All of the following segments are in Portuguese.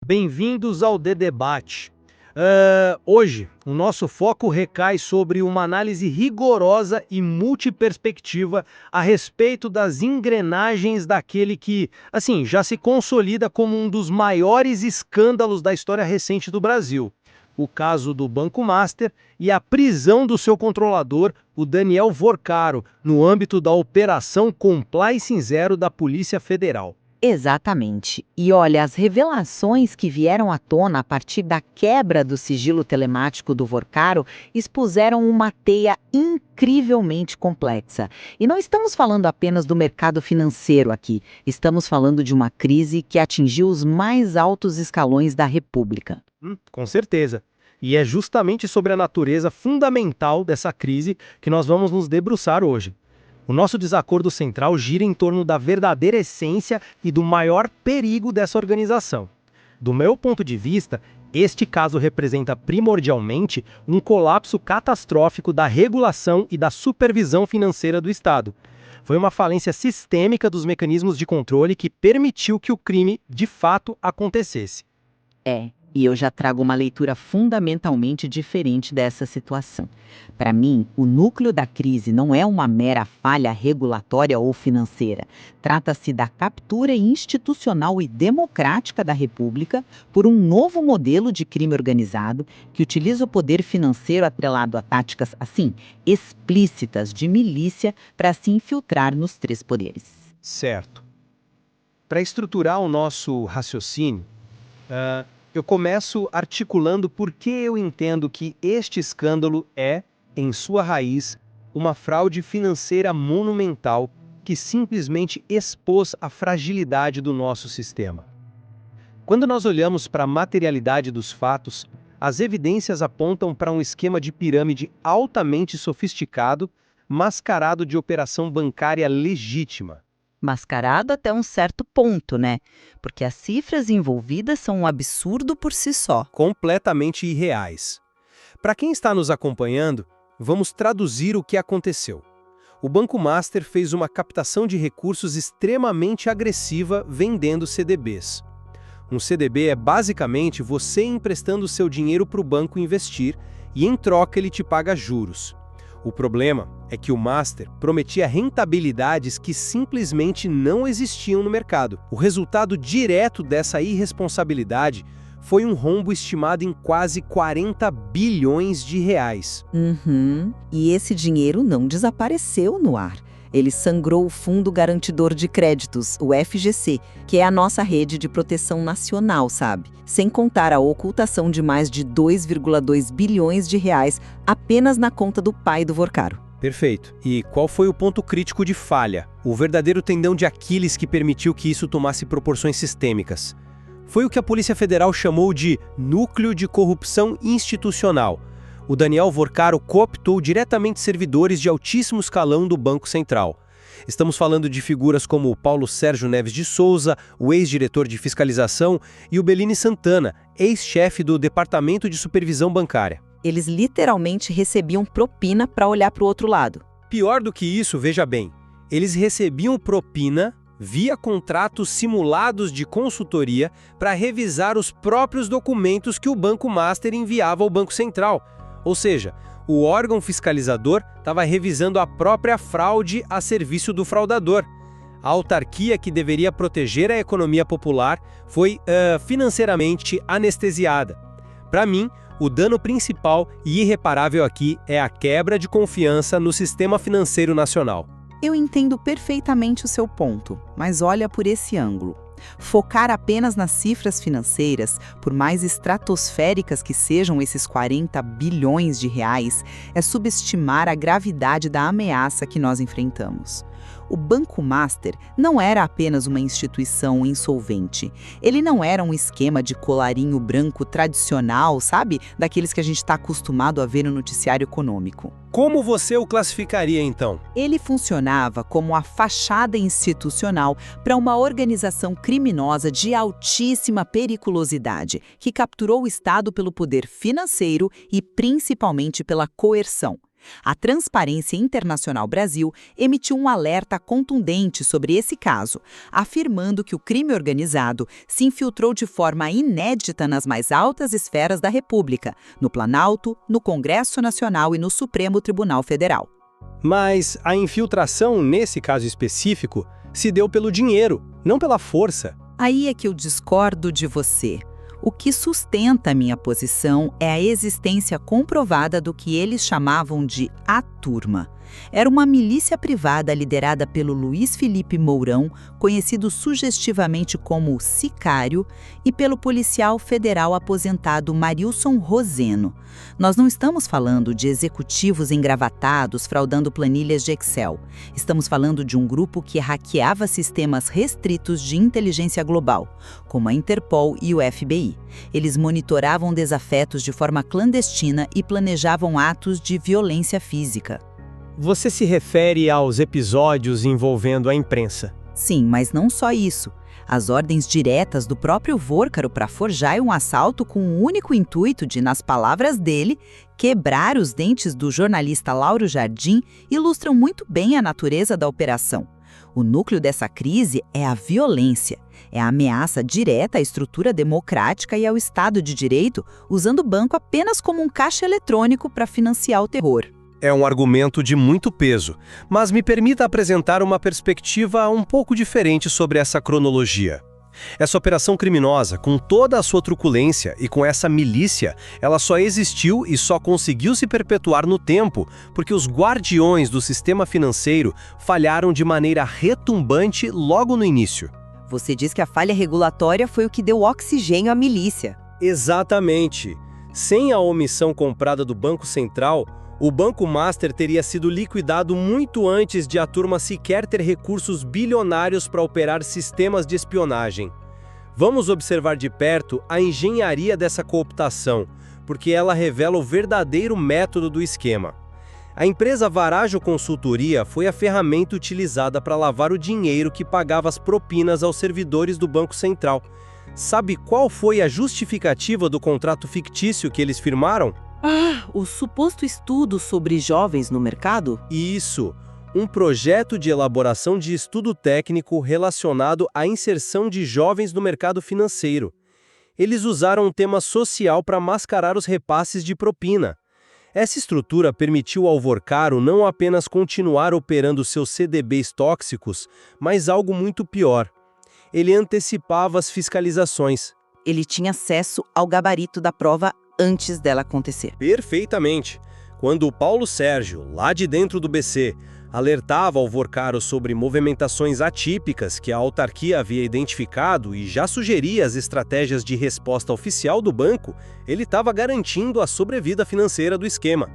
Bem-vindos ao The Debate. Hoje, o nosso foco recai sobre uma análise rigorosa e multiperspectiva a respeito das engrenagens daquele que, assim, já se consolida como um dos maiores escândalos da história recente do Brasil. O caso do Banco Master e a prisão do seu controlador, o Daniel Vorcaro, no âmbito da Operação Compliance Zero da Polícia Federal. Exatamente. E olha, as revelações que vieram à tona a partir da quebra do sigilo telemático do Vorcaro expuseram uma teia incrivelmente complexa. E não estamos falando apenas do mercado financeiro aqui, estamos falando de uma crise que atingiu os mais altos escalões da República. Com certeza. E é justamente sobre a natureza fundamental dessa crise que nós vamos nos debruçar hoje. O nosso desacordo central gira em torno da verdadeira essência e do maior perigo dessa organização. Do meu ponto de vista, este caso representa primordialmente um colapso catastrófico da regulação e da supervisão financeira do Estado. Foi uma falência sistêmica dos mecanismos de controle que permitiu que o crime, de fato, acontecesse. E eu já trago uma leitura fundamentalmente diferente dessa situação. Para mim, o núcleo da crise não é uma mera falha regulatória ou financeira. Trata-se da captura institucional e democrática da República por um novo modelo de crime organizado que utiliza o poder financeiro atrelado a táticas, assim, explícitas de milícia para se infiltrar nos três poderes. Certo. Para estruturar o nosso raciocínio, eu começo articulando por que eu entendo que este escândalo é, em sua raiz, uma fraude financeira monumental que simplesmente expôs a fragilidade do nosso sistema. Quando nós olhamos para a materialidade dos fatos, as evidências apontam para um esquema de pirâmide altamente sofisticado, mascarado de operação bancária legítima. Mascarado até um certo ponto, né? Porque as cifras envolvidas são um absurdo por si só. Completamente irreais. Para quem está nos acompanhando, vamos traduzir o que aconteceu. O Banco Master fez uma captação de recursos extremamente agressiva vendendo CDBs. Um CDB é basicamente você emprestando seu dinheiro para o banco investir e em troca ele te paga juros. O problema é que o Master prometia rentabilidades que simplesmente não existiam no mercado. O resultado direto dessa irresponsabilidade foi um rombo estimado em quase 40 bilhões de reais. E esse dinheiro não desapareceu no ar. Ele sangrou o Fundo Garantidor de Créditos, o FGC, que é a nossa rede de proteção nacional, sabe? Sem contar a ocultação de mais de 2,2 bilhões de reais apenas na conta do pai do Vorcaro. Perfeito. E qual foi o ponto crítico de falha? O verdadeiro tendão de Aquiles que permitiu que isso tomasse proporções sistêmicas. Foi o que a Polícia Federal chamou de núcleo de corrupção institucional. O Daniel Vorcaro cooptou diretamente servidores de altíssimo escalão do Banco Central. Estamos falando de figuras como o Paulo Sérgio Neves de Souza, o ex-diretor de fiscalização, e o Bellini Santana, ex-chefe do Departamento de Supervisão Bancária. Eles literalmente recebiam propina para olhar para o outro lado. Pior do que isso, veja bem, eles recebiam propina via contratos simulados de consultoria para revisar os próprios documentos que o Banco Master enviava ao Banco Central. Ou seja, o órgão fiscalizador estava revisando a própria fraude a serviço do fraudador. A autarquia que deveria proteger a economia popular foi financeiramente anestesiada. Para mim, o dano principal e irreparável aqui é a quebra de confiança no sistema financeiro nacional. Eu entendo perfeitamente o seu ponto, mas olha por esse ângulo. Focar apenas nas cifras financeiras, por mais estratosféricas que sejam esses 40 bilhões de reais, é subestimar a gravidade da ameaça que nós enfrentamos. O Banco Master não era apenas uma instituição insolvente. Ele não era um esquema de colarinho branco tradicional, sabe? Daqueles que a gente está acostumado a ver no noticiário econômico. Como você o classificaria, então? Ele funcionava como a fachada institucional para uma organização criminosa de altíssima periculosidade, que capturou o Estado pelo poder financeiro e principalmente pela coerção. A Transparência Internacional Brasil emitiu um alerta contundente sobre esse caso, afirmando que o crime organizado se infiltrou de forma inédita nas mais altas esferas da República, no Planalto, no Congresso Nacional e no Supremo Tribunal Federal. Mas a infiltração, nesse caso específico, se deu pelo dinheiro, não pela força. Aí é que eu discordo de você. O que sustenta a minha posição é a existência comprovada do que eles chamavam de A Turma. Era uma milícia privada liderada pelo Luiz Felipe Mourão, conhecido sugestivamente como Sicário, e pelo policial federal aposentado Marilson Roseno. Nós não estamos falando de executivos engravatados fraudando planilhas de Excel. Estamos falando de um grupo que hackeava sistemas restritos de inteligência global, como a Interpol e o FBI. Eles monitoravam desafetos de forma clandestina e planejavam atos de violência física. Você se refere aos episódios envolvendo a imprensa. Sim, mas não só isso. As ordens diretas do próprio Vórcaro para forjar um assalto com o único intuito de, nas palavras dele, quebrar os dentes do jornalista Lauro Jardim ilustram muito bem a natureza da operação. O núcleo dessa crise é a violência. É a ameaça direta à estrutura democrática e ao Estado de Direito, usando o banco apenas como um caixa eletrônico para financiar o terror. É um argumento de muito peso, mas me permita apresentar uma perspectiva um pouco diferente sobre essa cronologia. Essa operação criminosa, com toda a sua truculência e com essa milícia, ela só existiu e só conseguiu se perpetuar no tempo porque os guardiões do sistema financeiro falharam de maneira retumbante logo no início. Você diz que a falha regulatória foi o que deu oxigênio à milícia. Exatamente. Sem a omissão comprada do Banco Central, o Banco Master teria sido liquidado muito antes de a turma sequer ter recursos bilionários para operar sistemas de espionagem. Vamos observar de perto a engenharia dessa cooptação, porque ela revela o verdadeiro método do esquema. A empresa Varajo Consultoria foi a ferramenta utilizada para lavar o dinheiro que pagava as propinas aos servidores do Banco Central. Sabe qual foi a justificativa do contrato fictício que eles firmaram? O suposto estudo sobre jovens no mercado? Isso, um projeto de elaboração de estudo técnico relacionado à inserção de jovens no mercado financeiro. Eles usaram um tema social para mascarar os repasses de propina. Essa estrutura permitiu ao Vórcaro não apenas continuar operando seus CDBs tóxicos, mas algo muito pior. Ele antecipava as fiscalizações. Ele tinha acesso ao gabarito da prova antes dela acontecer. Perfeitamente. Quando o Paulo Sérgio, lá de dentro do BC, alertava ao Vórcaro sobre movimentações atípicas que a autarquia havia identificado e já sugeria as estratégias de resposta oficial do banco, ele estava garantindo a sobrevida financeira do esquema.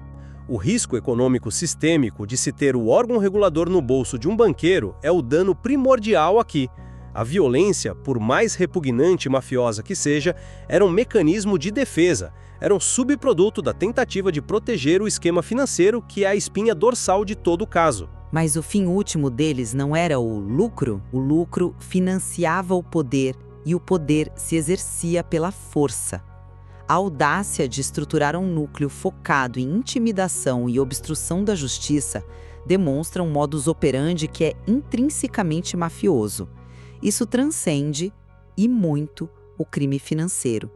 O risco econômico sistêmico de se ter o órgão regulador no bolso de um banqueiro é o dano primordial aqui. A violência, por mais repugnante e mafiosa que seja, era um mecanismo de defesa, era um subproduto da tentativa de proteger o esquema financeiro, que é a espinha dorsal de todo o caso. Mas o fim último deles não era o lucro? O lucro financiava o poder e o poder se exercia pela força. A audácia de estruturar um núcleo focado em intimidação e obstrução da justiça demonstra um modus operandi que é intrinsecamente mafioso. Isso transcende, e muito, o crime financeiro.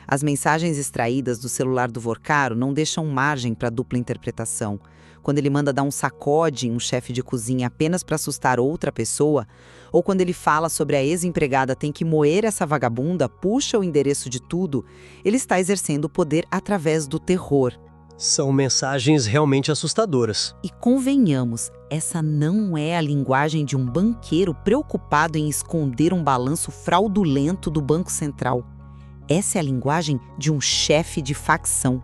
As mensagens extraídas do celular do Vórcaro não deixam margem para dupla interpretação. Quando ele manda dar um sacode em um chefe de cozinha apenas para assustar outra pessoa, ou quando ele fala sobre a ex-empregada tem que moer essa vagabunda, puxa o endereço de tudo, ele está exercendo o poder através do terror. São mensagens realmente assustadoras. E convenhamos, essa não é a linguagem de um banqueiro preocupado em esconder um balanço fraudulento do Banco Central. Essa é a linguagem de um chefe de facção.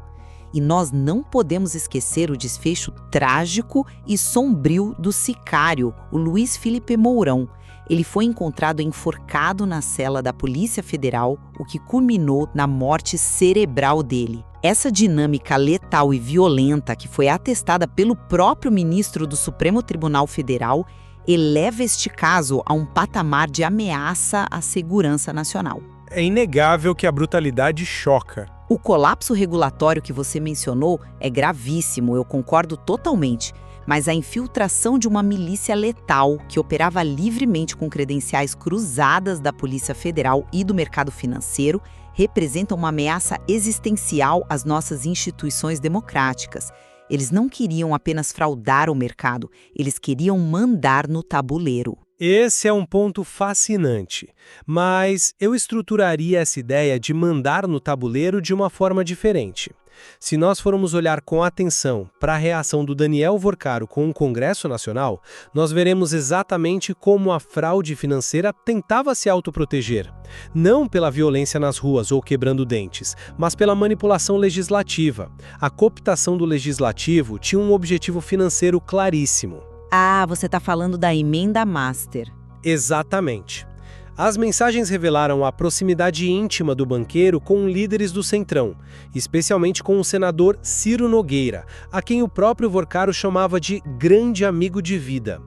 E nós não podemos esquecer o desfecho trágico e sombrio do sicário, o Luiz Felipe Mourão. Ele foi encontrado enforcado na cela da Polícia Federal, o que culminou na morte cerebral dele. Essa dinâmica letal e violenta, que foi atestada pelo próprio ministro do Supremo Tribunal Federal, eleva este caso a um patamar de ameaça à segurança nacional. É inegável que a brutalidade choca. O colapso regulatório que você mencionou é gravíssimo, eu concordo totalmente. Mas a infiltração de uma milícia letal que operava livremente com credenciais cruzadas da Polícia Federal e do mercado financeiro representa uma ameaça existencial às nossas instituições democráticas. Eles não queriam apenas fraudar o mercado, eles queriam mandar no tabuleiro. Esse é um ponto fascinante, mas eu estruturaria essa ideia de mandar no tabuleiro de uma forma diferente. Se nós formos olhar com atenção para a reação do Daniel Vorcaro com o Congresso Nacional, nós veremos exatamente como a fraude financeira tentava se autoproteger. Não pela violência nas ruas ou quebrando dentes, mas pela manipulação legislativa. A cooptação do legislativo tinha um objetivo financeiro claríssimo. Ah, você está falando da emenda Master. Exatamente. As mensagens revelaram a proximidade íntima do banqueiro com líderes do Centrão, especialmente com o senador Ciro Nogueira, a quem o próprio Vorcaro chamava de grande amigo de vida.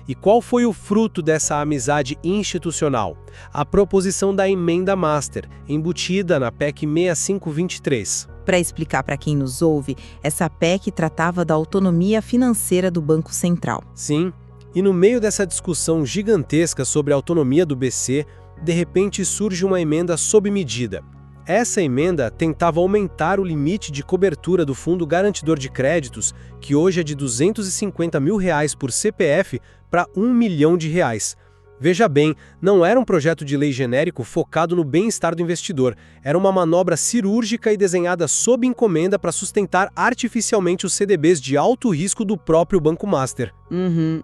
E qual foi o fruto dessa amizade institucional? A proposição da emenda Master, embutida na PEC 6523. Para explicar para quem nos ouve, essa PEC tratava da autonomia financeira do Banco Central. Sim. E no meio dessa discussão gigantesca sobre a autonomia do BC, de repente surge uma emenda sob medida. Essa emenda tentava aumentar o limite de cobertura do Fundo Garantidor de Créditos, que hoje é de R$ 250 mil por CPF, para R$ 1 milhão. Veja bem, não era um projeto de lei genérico focado no bem-estar do investidor. Era uma manobra cirúrgica e desenhada sob encomenda para sustentar artificialmente os CDBs de alto risco do próprio Banco Master.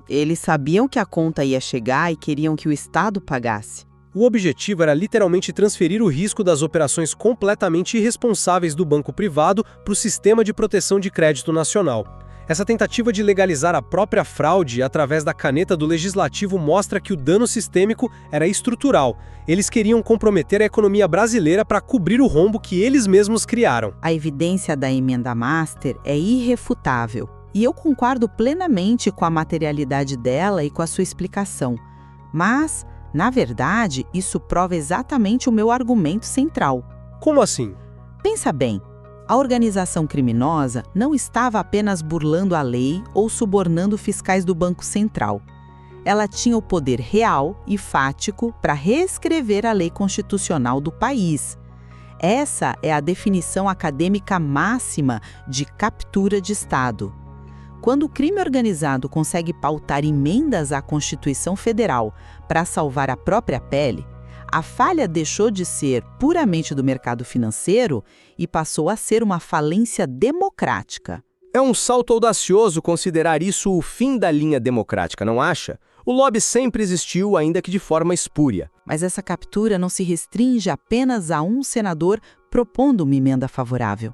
Eles sabiam que a conta ia chegar e queriam que o Estado pagasse. O objetivo era literalmente transferir o risco das operações completamente irresponsáveis do banco privado para o sistema de proteção de crédito nacional. Essa tentativa de legalizar a própria fraude através da caneta do legislativo mostra que o dano sistêmico era estrutural. Eles queriam comprometer a economia brasileira para cobrir o rombo que eles mesmos criaram. A evidência da emenda Master é irrefutável. E eu concordo plenamente com a materialidade dela e com a sua explicação. Mas, na verdade, isso prova exatamente o meu argumento central. Como assim? Pensa bem. A organização criminosa não estava apenas burlando a lei ou subornando fiscais do Banco Central. Ela tinha o poder real e fático para reescrever a lei constitucional do país. Essa é a definição acadêmica máxima de captura de Estado. Quando o crime organizado consegue pautar emendas à Constituição Federal para salvar a própria pele, a falha deixou de ser puramente do mercado financeiro e passou a ser uma falência democrática. É um salto audacioso considerar isso o fim da linha democrática, não acha? O lobby sempre existiu, ainda que de forma espúria. Mas essa captura não se restringe apenas a um senador propondo uma emenda favorável.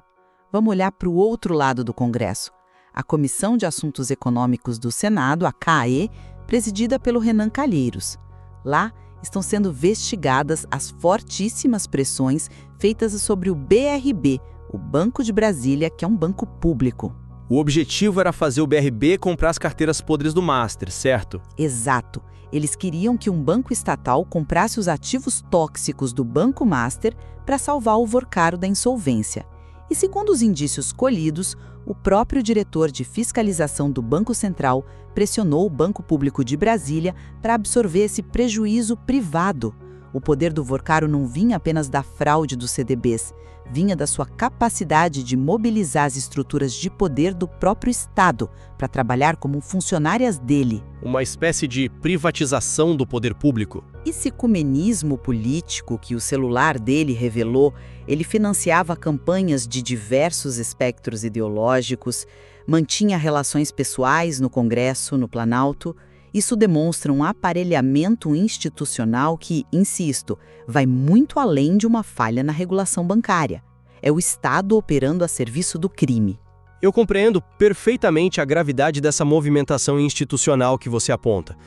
Vamos olhar para o outro lado do Congresso. A Comissão de Assuntos Econômicos do Senado, a CAE, presidida pelo Renan Calheiros. Lá, estão sendo investigadas as fortíssimas pressões feitas sobre o BRB, o Banco de Brasília, que é um banco público. O objetivo era fazer o BRB comprar as carteiras podres do Master, certo? Exato. Eles queriam que um banco estatal comprasse os ativos tóxicos do Banco Master para salvar o Vorcaro da insolvência. E segundo os indícios colhidos, o próprio diretor de fiscalização do Banco Central pressionou o Banco Público de Brasília para absorver esse prejuízo privado. O poder do Vorcaro não vinha apenas da fraude dos CDBs, vinha da sua capacidade de mobilizar as estruturas de poder do próprio Estado para trabalhar como funcionárias dele. Uma espécie de privatização do poder público. Esse ecumenismo político que o celular dele revelou, ele financiava campanhas de diversos espectros ideológicos, mantinha relações pessoais no Congresso, no Planalto. Isso demonstra um aparelhamento institucional que, insisto, vai muito além de uma falha na regulação bancária. É o Estado operando a serviço do crime. Eu compreendo perfeitamente a gravidade dessa movimentação institucional que você aponta.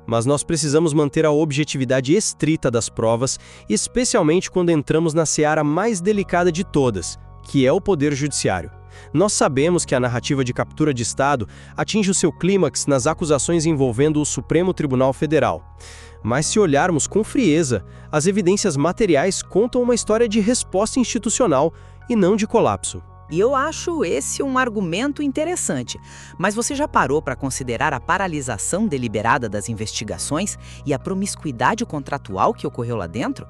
Mas nós precisamos manter a objetividade estrita das provas, especialmente quando entramos na seara mais delicada de todas, que é o Poder Judiciário. Nós sabemos que a narrativa de captura de Estado atinge o seu clímax nas acusações envolvendo o Supremo Tribunal Federal. Mas se olharmos com frieza, as evidências materiais contam uma história de resposta institucional e não de colapso. E eu acho esse um argumento interessante. Mas você já parou para considerar a paralisação deliberada das investigações e a promiscuidade contratual que ocorreu lá dentro?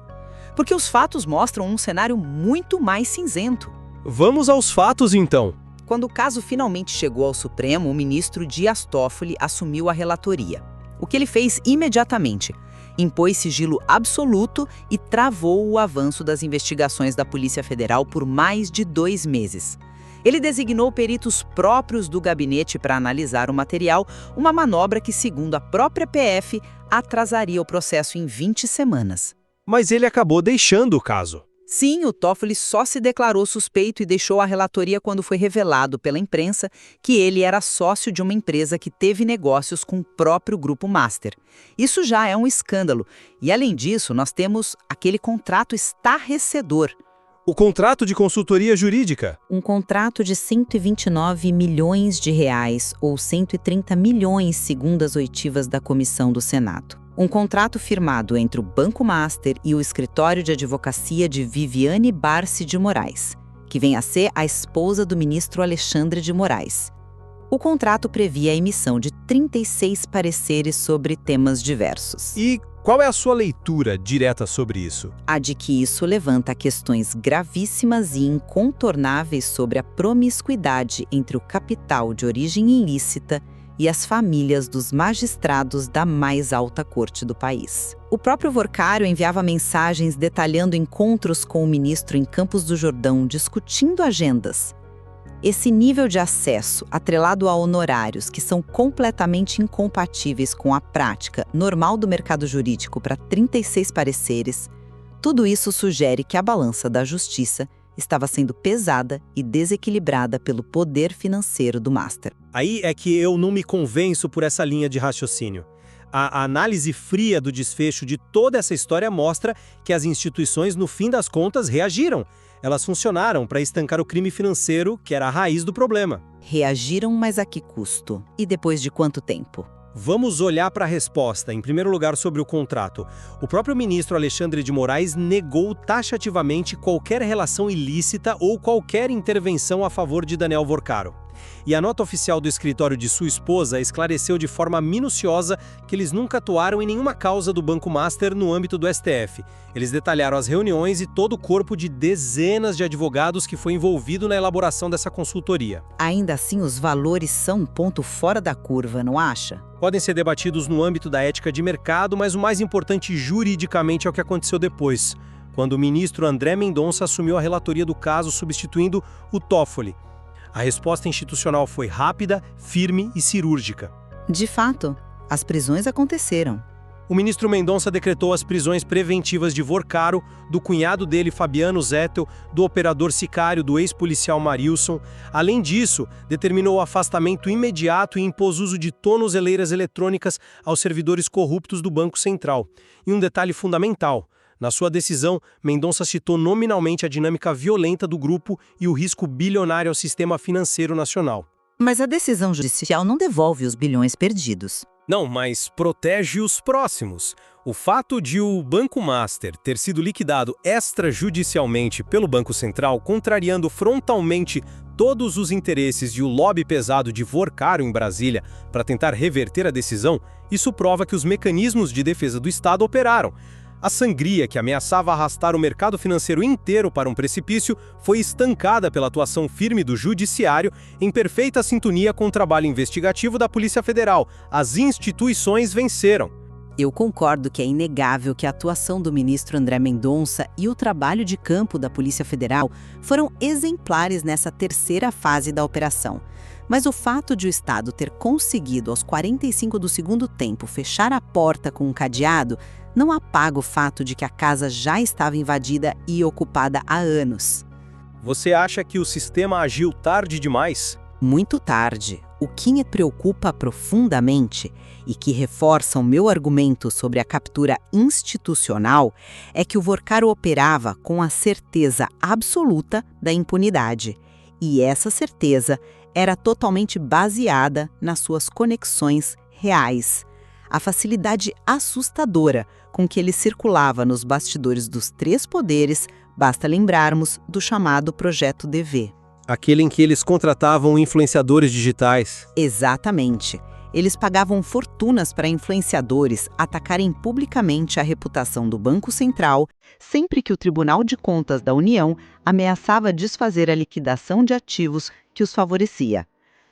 Porque os fatos mostram um cenário muito mais cinzento. Vamos aos fatos, então. Quando o caso finalmente chegou ao Supremo, o ministro Dias Toffoli assumiu a relatoria. O que ele fez imediatamente? Impôs sigilo absoluto e travou o avanço das investigações da Polícia Federal por mais de 2 meses. Ele designou peritos próprios do gabinete para analisar o material, uma manobra que, segundo a própria PF, atrasaria o processo em 20 semanas. Mas ele acabou deixando o caso. Sim, o Toffoli só se declarou suspeito e deixou a relatoria quando foi revelado pela imprensa que ele era sócio de uma empresa que teve negócios com o próprio Grupo Master. Isso já é um escândalo. E, além disso, nós temos aquele contrato estarrecedor. O contrato de consultoria jurídica. Um contrato de 129 milhões de reais, ou 130 milhões segundo as oitivas da comissão do Senado. Um contrato firmado entre o Banco Master e o escritório de advocacia de Viviane Barsi de Moraes, que vem a ser a esposa do ministro Alexandre de Moraes. O contrato previa a emissão de 36 pareceres sobre temas diversos. E qual é a sua leitura direta sobre isso? A de que isso levanta questões gravíssimas e incontornáveis sobre a promiscuidade entre o capital de origem ilícita e as famílias dos magistrados da mais alta corte do país. O próprio Vorcário enviava mensagens detalhando encontros com o ministro em Campos do Jordão, discutindo agendas. Esse nível de acesso, atrelado a honorários que são completamente incompatíveis com a prática normal do mercado jurídico para 36 pareceres, tudo isso sugere que a balança da justiça estava sendo pesada e desequilibrada pelo poder financeiro do Master. Aí é que eu não me convenço por essa linha de raciocínio. A análise fria do desfecho de toda essa história mostra que as instituições, no fim das contas, reagiram. Elas funcionaram para estancar o crime financeiro, que era a raiz do problema. Reagiram, mas a que custo? E depois de quanto tempo? Vamos olhar para a resposta, em primeiro lugar sobre o contrato. O próprio ministro Alexandre de Moraes negou taxativamente qualquer relação ilícita ou qualquer intervenção a favor de Daniel Vorcaro. E a nota oficial do escritório de sua esposa esclareceu de forma minuciosa que eles nunca atuaram em nenhuma causa do Banco Master no âmbito do STF. Eles detalharam as reuniões e todo o corpo de dezenas de advogados que foi envolvido na elaboração dessa consultoria. Ainda assim, os valores são um ponto fora da curva, não acha? Podem ser debatidos no âmbito da ética de mercado, mas o mais importante juridicamente é o que aconteceu depois, quando o ministro André Mendonça assumiu a relatoria do caso, substituindo o Toffoli. A resposta institucional foi rápida, firme e cirúrgica. De fato, as prisões aconteceram. O ministro Mendonça decretou as prisões preventivas de Vorcaro, do cunhado dele, Fabiano Zettel, do operador sicário do ex-policial Marilson. Além disso, determinou o afastamento imediato e impôs uso de tornozeleiras eletrônicas aos servidores corruptos do Banco Central. E um detalhe fundamental: na sua decisão, Mendonça citou nominalmente a dinâmica violenta do grupo e o risco bilionário ao sistema financeiro nacional. Mas a decisão judicial não devolve os bilhões perdidos. Não, mas protege os próximos. O fato de o Banco Master ter sido liquidado extrajudicialmente pelo Banco Central, contrariando frontalmente todos os interesses e o lobby pesado de Vorcaro em Brasília para tentar reverter a decisão, isso prova que os mecanismos de defesa do Estado operaram. A sangria que ameaçava arrastar o mercado financeiro inteiro para um precipício foi estancada pela atuação firme do Judiciário, em perfeita sintonia com o trabalho investigativo da Polícia Federal. As instituições venceram. Eu concordo que é inegável que a atuação do ministro André Mendonça e o trabalho de campo da Polícia Federal foram exemplares nessa terceira fase da operação. Mas o fato de o Estado ter conseguido, aos 45 do segundo tempo, fechar a porta com um cadeado, não apaga o fato de que a casa já estava invadida e ocupada há anos. Você acha que o sistema agiu tarde demais? Muito tarde. O que me preocupa profundamente e que reforça o meu argumento sobre a captura institucional é que o Vorcaro operava com a certeza absoluta da impunidade. E essa certeza era totalmente baseada nas suas conexões reais. A facilidade assustadora com que ele circulava nos bastidores dos três poderes, basta lembrarmos do chamado Projeto DV. Aquele em que eles contratavam influenciadores digitais. Exatamente. Eles pagavam fortunas para influenciadores atacarem publicamente a reputação do Banco Central sempre que o Tribunal de Contas da União ameaçava desfazer a liquidação de ativos que os favorecia.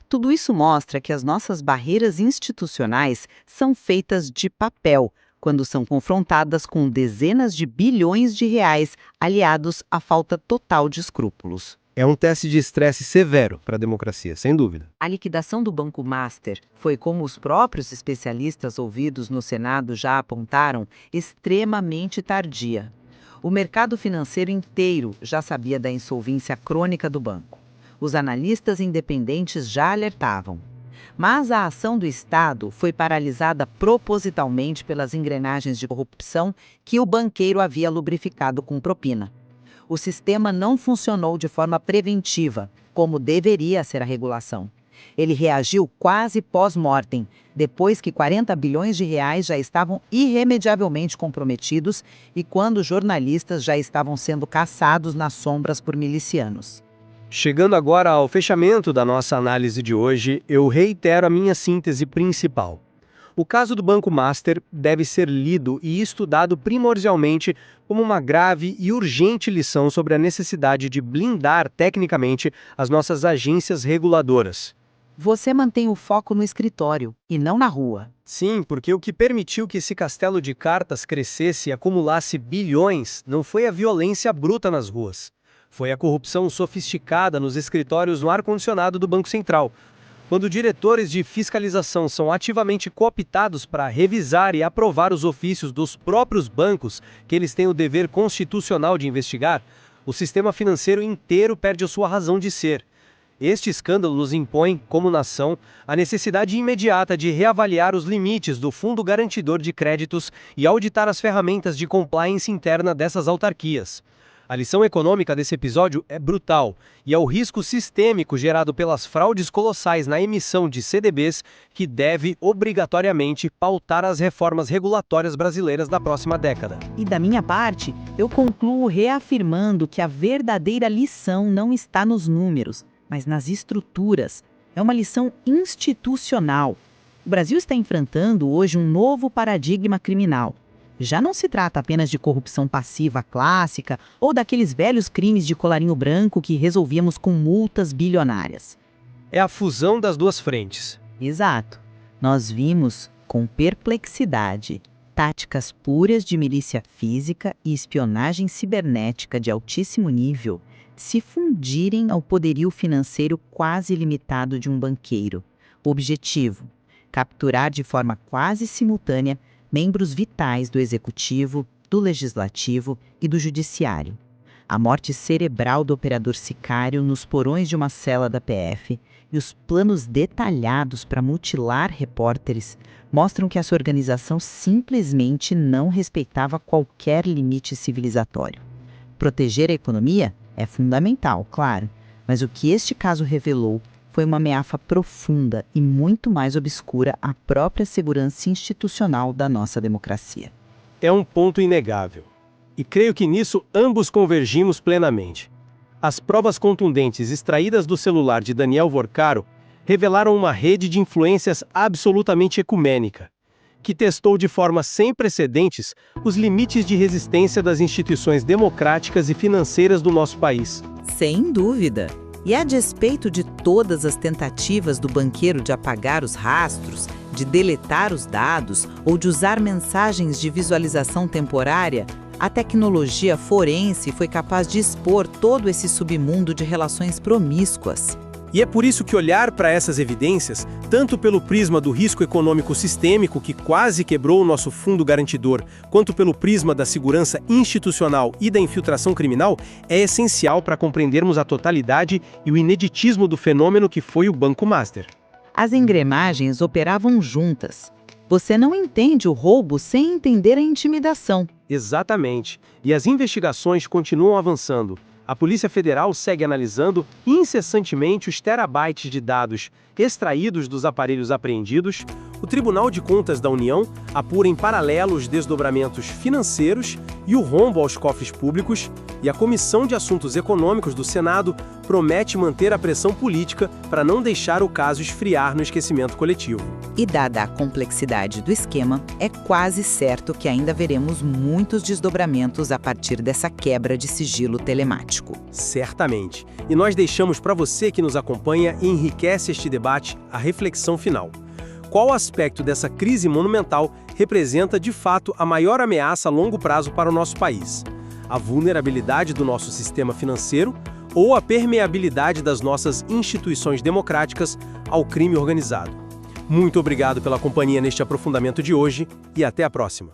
Tudo isso mostra que as nossas barreiras institucionais são feitas de papel quando são confrontadas com dezenas de bilhões de reais aliados à falta total de escrúpulos. É um teste de estresse severo para a democracia, sem dúvida. A liquidação do Banco Master foi, como os próprios especialistas ouvidos no Senado já apontaram, extremamente tardia. O mercado financeiro inteiro já sabia da insolvência crônica do banco. Os analistas independentes já alertavam. Mas a ação do Estado foi paralisada propositalmente pelas engrenagens de corrupção que o banqueiro havia lubrificado com propina. O sistema não funcionou de forma preventiva, como deveria ser a regulação. Ele reagiu quase pós-mortem, depois que 40 bilhões de reais já estavam irremediavelmente comprometidos e quando jornalistas já estavam sendo caçados nas sombras por milicianos. Chegando agora ao fechamento da nossa análise de hoje, eu reitero a minha síntese principal. O caso do Banco Master deve ser lido e estudado primordialmente como uma grave e urgente lição sobre a necessidade de blindar tecnicamente as nossas agências reguladoras. Você mantém o foco no escritório e não na rua. Sim, porque o que permitiu que esse castelo de cartas crescesse e acumulasse bilhões não foi a violência bruta nas ruas. Foi a corrupção sofisticada nos escritórios no ar-condicionado do Banco Central. Quando diretores de fiscalização são ativamente cooptados para revisar e aprovar os ofícios dos próprios bancos que eles têm o dever constitucional de investigar, o sistema financeiro inteiro perde a sua razão de ser. Este escândalo nos impõe, como nação, a necessidade imediata de reavaliar os limites do Fundo Garantidor de Créditos e auditar as ferramentas de compliance interna dessas autarquias. A lição econômica desse episódio é brutal, e é o risco sistêmico gerado pelas fraudes colossais na emissão de CDBs que deve, obrigatoriamente, pautar as reformas regulatórias brasileiras da próxima década. E da minha parte, eu concluo reafirmando que a verdadeira lição não está nos números, mas nas estruturas. É uma lição institucional. O Brasil está enfrentando hoje um novo paradigma criminal. Já não se trata apenas de corrupção passiva clássica ou daqueles velhos crimes de colarinho branco que resolvíamos com multas bilionárias. É a fusão das duas frentes. Exato. Nós vimos, com perplexidade, táticas puras de milícia física e espionagem cibernética de altíssimo nível se fundirem ao poderio financeiro quase ilimitado de um banqueiro. O objetivo: capturar de forma quase simultânea membros vitais do Executivo, do Legislativo e do Judiciário. A morte cerebral do operador sicário nos porões de uma cela da PF e os planos detalhados para mutilar repórteres mostram que essa organização simplesmente não respeitava qualquer limite civilizatório. Proteger a economia é fundamental, claro, mas o que este caso revelou foi uma ameaça profunda e muito mais obscura à própria segurança institucional da nossa democracia. É um ponto inegável. E creio que nisso ambos convergimos plenamente. As provas contundentes extraídas do celular de Daniel Vorcaro revelaram uma rede de influências absolutamente ecumênica, que testou de forma sem precedentes os limites de resistência das instituições democráticas e financeiras do nosso país. Sem dúvida. E a despeito de todas as tentativas do banqueiro de apagar os rastros, de deletar os dados ou de usar mensagens de visualização temporária, a tecnologia forense foi capaz de expor todo esse submundo de relações promíscuas. E é por isso que olhar para essas evidências, tanto pelo prisma do risco econômico sistêmico que quase quebrou o nosso fundo garantidor, quanto pelo prisma da segurança institucional e da infiltração criminal, é essencial para compreendermos a totalidade e o ineditismo do fenômeno que foi o Banco Master. As engrenagens operavam juntas. Você não entende o roubo sem entender a intimidação. Exatamente. E as investigações continuam avançando. A Polícia Federal segue analisando incessantemente os terabytes de dados extraídos dos aparelhos apreendidos, O Tribunal de Contas da União apura em paralelo os desdobramentos financeiros e o rombo aos cofres públicos, e a Comissão de Assuntos Econômicos do Senado promete manter a pressão política para não deixar o caso esfriar no esquecimento coletivo. E dada a complexidade do esquema, é quase certo que ainda veremos muitos desdobramentos a partir dessa quebra de sigilo telemático. Certamente. E nós deixamos para você que nos acompanha e enriquece este debate a reflexão final. Qual aspecto dessa crise monumental representa, de fato, a maior ameaça a longo prazo para o nosso país? A vulnerabilidade do nosso sistema financeiro ou a permeabilidade das nossas instituições democráticas ao crime organizado? Muito obrigado pela companhia neste aprofundamento de hoje e até a próxima.